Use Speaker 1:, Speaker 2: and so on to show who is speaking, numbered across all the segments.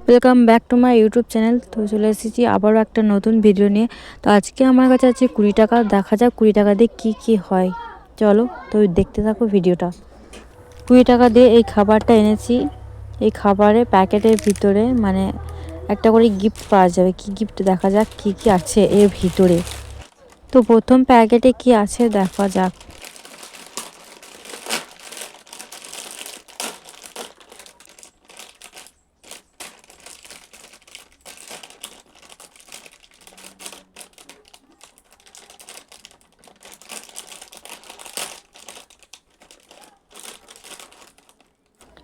Speaker 1: Welcome back to my YouTube channel. তো চলে এসেছি আবারও একটা নতুন ভিডিও নিয়ে। তো আজকে আমার কাছে আছে 20 টাকা। দেখা যাক 20 টাকা দিয়ে কী হয়। চলো তো দেখতে থাকো ভিডিওটা। 20 টাকা দিয়ে এই খাবারটা এনেছি। এই খাবারের প্যাকেটের ভিতরে মানে একটা করে গিফট পাওয়া যাবে। কি গিফট দেখা যাক কি কি আছে এর ভিতরে। তো প্রথম প্যাকেটে কি আছে দেখা যাক।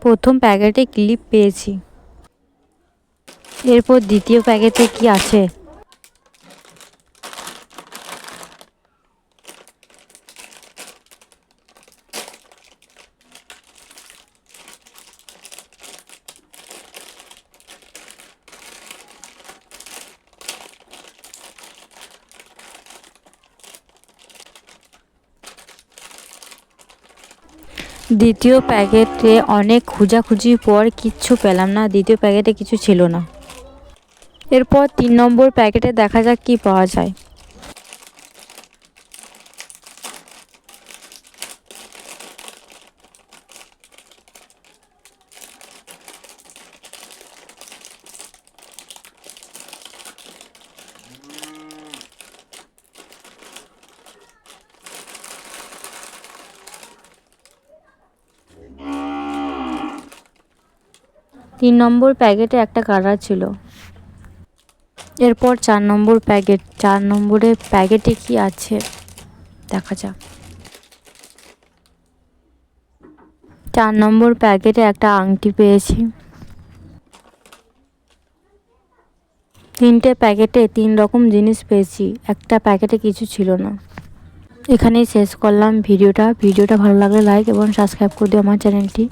Speaker 1: প্রথম প্যাকেটে ক্লিপ পেয়েছি। এরপর দ্বিতীয় প্যাকেটে কি আছে। দ্বিতীয় প্যাকেটে অনেক খোঁজাখুঁজির পর কিচ্ছু পেলাম না। দ্বিতীয় প্যাকেটে কিছু ছিল না। এরপর 3 নম্বর প্যাকেটে দেখা যাক কি পাওয়া যায়। তিন নম্বর প্যাকেটে একটা কালার ছিল। এরপর 4 নম্বর প্যাকেট। 4 নম্বরের প্যাকেটে কি আছে দেখা যাক। 4 নম্বর প্যাকেটে একটা আংটি পেয়েছি। 3টে প্যাকেটে 3 রকম জিনিস পেয়েছি। একটা প্যাকেটে কিছু ছিল না। এখানেই শেষ করলাম ভিডিওটা। ভিডিওটা ভালো লাগলে লাইক এবং সাবস্ক্রাইব করে দিও আমার চ্যানেলটি।